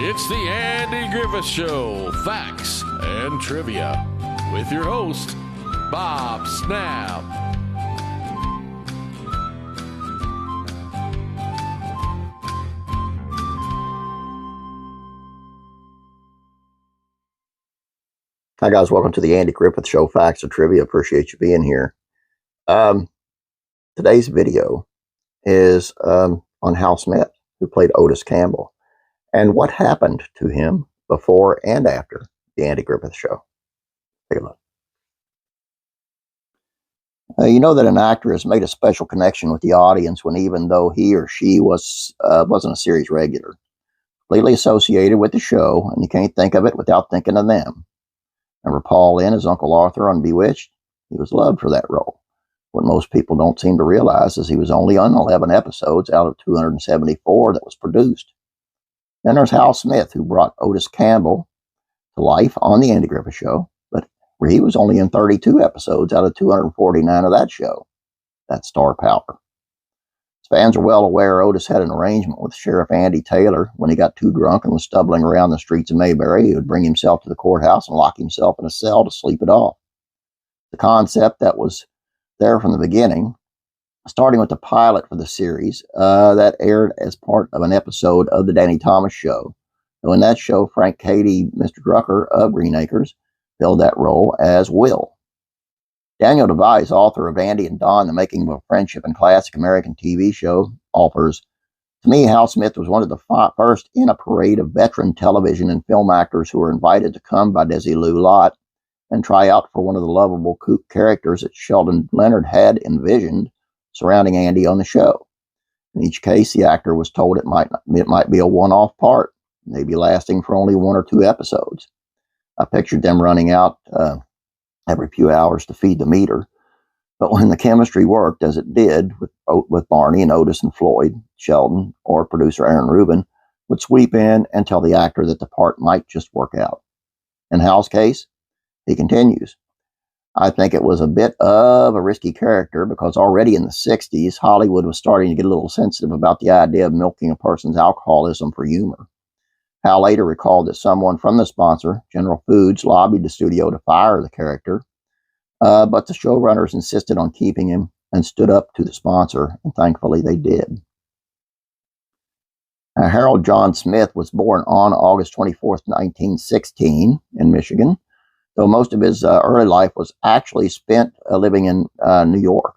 It's the Andy Griffith Show, Facts and Trivia, with your host, Bob Snap. Hi guys, welcome to the Andy Griffith Show, Facts and Trivia. Appreciate you being here. Today's video is on Hal Smith, who played Otis Campbell, and what happened to him before and after the Andy Griffith Show. Take a look. You know that an actor has made a special connection with the audience when, even though he or she wasn't a series regular, completely associated with the show, and you can't think of it without thinking of them. Remember Paul Lynde as Uncle Arthur on Bewitched? He was loved for that role. What most people don't seem to realize is he was only on 11 episodes out of 274 that was produced. Then there's Hal Smith, who brought Otis Campbell to life on the Andy Griffith Show, but he was only in 32 episodes out of 249 of that show. That's star power. As fans are well aware, Otis had an arrangement with Sheriff Andy Taylor. When he got too drunk and was stumbling around the streets of Mayberry, he would bring himself to the courthouse and lock himself in a cell to sleep it off. The concept that was there from the beginning, starting with the pilot for the series that aired as part of an episode of the Danny Thomas Show. So in that show, Frank Cady, Mr. Drucker of Green Acres, filled that role as Will. Daniel Devise, author of Andy and Don, The Making of a Friendship and Classic American TV Show, offers, to me, Hal Smith was one of the first in a parade of veteran television and film actors who were invited to come by Desilu Lott and try out for one of the lovable kook characters that Sheldon Leonard had envisioned surrounding Andy on the show. In each case, the actor was told it might be a one-off part, maybe lasting for only 1 or 2 episodes. I pictured them running out every few hours to feed the meter, but when the chemistry worked, as it did with Barney and Otis and Floyd, Sheldon, or producer Aaron Rubin would sweep in and tell the actor that the part might just work out. In Hal's case, he continues, I think it was a bit of a risky character because already in the 60s, Hollywood was starting to get a little sensitive about the idea of milking a person's alcoholism for humor. Hal later recalled that someone from the sponsor, General Foods, lobbied the studio to fire the character, but the showrunners insisted on keeping him and stood up to the sponsor, and thankfully they did. Harold John Smith was born on August 24th, 1916 in Michigan, though most of his early life was actually spent living in New York.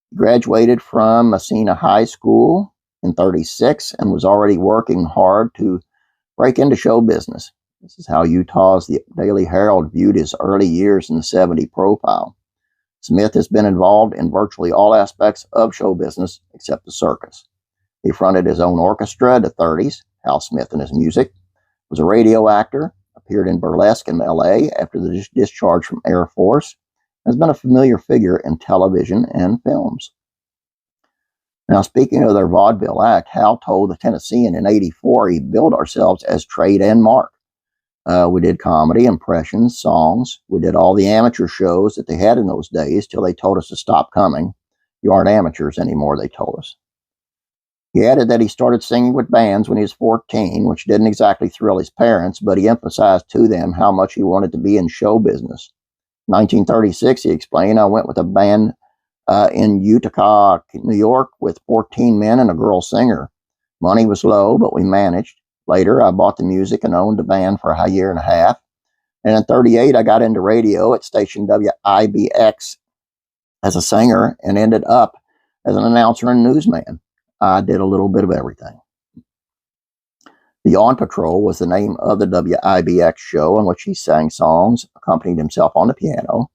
He graduated from Messina High School in '36 and was already working hard to break into show business. This is how Utah's The Daily Herald viewed his early years in the '70s profile. Smith has been involved in virtually all aspects of show business except the circus. He fronted his own orchestra in the '30s, Hal Smith and His Music, was a radio actor, appeared in burlesque in L.A. after the discharge from Air Force, and has been a familiar figure in television and films. Now, speaking of their vaudeville act, Hal told the Tennessean in '84 he billed ourselves as Trade and Mark. We did comedy, impressions, songs. We did all the amateur shows that they had in those days till they told us to stop coming. You aren't amateurs anymore, they told us. He added that he started singing with bands when he was 14, which didn't exactly thrill his parents, but he emphasized to them how much he wanted to be in show business. In 1936, he explained, I went with a band in Utica, New York, with 14 men and a girl singer. Money was low, but we managed. Later, I bought the music and owned the band for a year and a half. And in '38, I got into radio at station WIBX as a singer and ended up as an announcer and newsman. I did a little bit of everything. The On Patrol was the name of the WIBX show in which he sang songs, accompanied himself on the piano,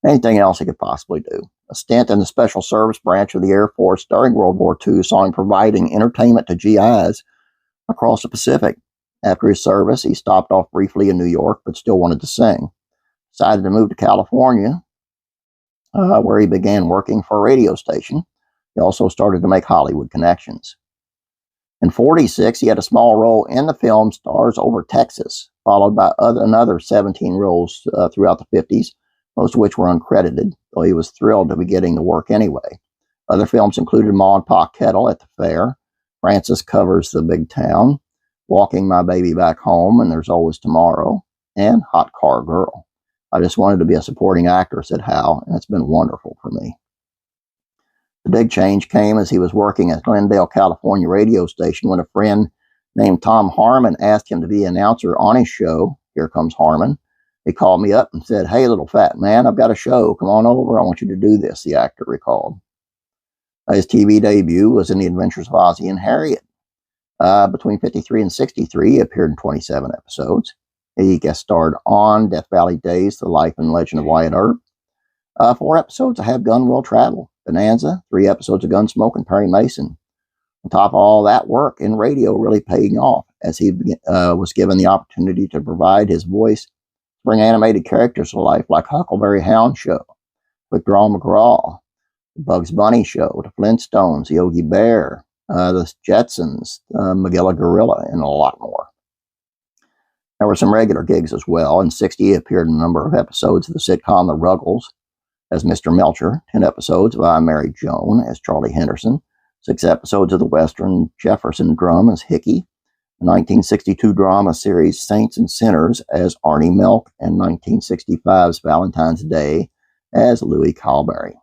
and anything else he could possibly do. A stint in the Special Service branch of the Air Force during World War II saw him providing entertainment to GIs across the Pacific. After his service, he stopped off briefly in New York, but still wanted to sing. Decided to move to California, where he began working for a radio station. He also started to make Hollywood connections. In '46, he had a small role in the film Stars Over Texas, followed by another 17 roles throughout the '50s, most of which were uncredited, though he was thrilled to be getting the work anyway. Other films included Ma and Pa Kettle at the Fair, Francis Covers the Big Town, Walking My Baby Back Home, and There's Always Tomorrow, and Hot Car Girl. I just wanted to be a supporting actor, said Hal, and it's been wonderful for me. The big change came as he was working at Glendale, California radio station when a friend named Tom Harmon asked him to be an announcer on his show, Here Comes Harmon. He called me up and said, "Hey, little fat man, I've got a show. Come on over. I want you to do this," the actor recalled. His TV debut was in The Adventures of Ozzie and Harriet. Between 53 and 63, he appeared in 27 episodes. He guest starred on Death Valley Days, The Life and Legend of Wyatt Earp. 4 episodes of Have Gun Will Travel, Bonanza, 3 episodes of Gunsmoke and Perry Mason. On top of all that work in radio really paying off as he was given the opportunity to provide his voice to bring animated characters to life like Huckleberry Hound Show, Quick Draw McGraw, The Bugs Bunny Show, The Flintstones, The Yogi Bear, The Jetsons, Magilla Gorilla, and a lot more. There were some regular gigs as well. In 60, he appeared in a number of episodes of the sitcom The Ruggles as Mr. Melcher, 10 episodes of I Married Joan as Charlie Henderson, 6 episodes of the Western Jefferson Drum as Hickey, the 1962 drama series Saints and Sinners as Arnie Milk, and 1965's Valentine's Day as Louis Calbury.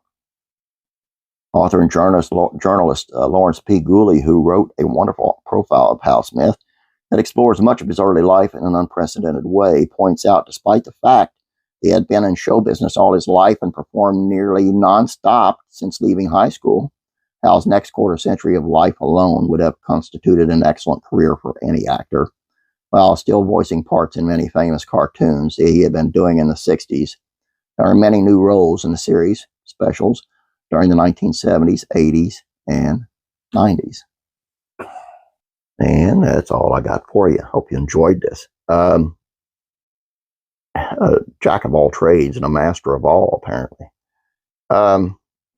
Author and journalist Lawrence P. Gooley, who wrote a wonderful profile of Hal Smith that explores much of his early life in an unprecedented way, points out despite the fact he had been in show business all his life and performed nearly nonstop since leaving high school, Hal's next quarter century of life alone would have constituted an excellent career for any actor. While still voicing parts in many famous cartoons he had been doing in the 60s, there are many new roles in the series specials during the 1970s, 80s, and 90s. And that's all I got for you. Hope you enjoyed this. A jack of all trades and a master of all, apparently.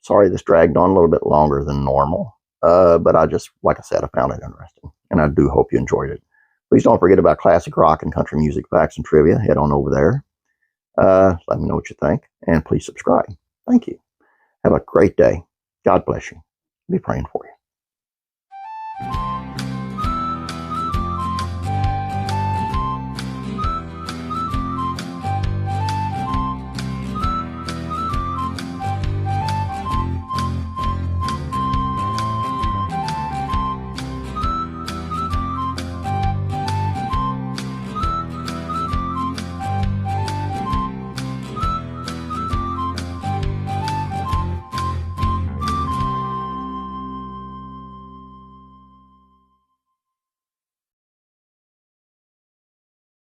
Sorry this dragged on a little bit longer than normal, but I just, like I said, I found it interesting, and I do hope you enjoyed it. Please don't forget about classic rock and country music facts and trivia. Head on over there. Let me know what you think, and please subscribe. Thank you. Have a great day. God bless you. I'll be praying for you.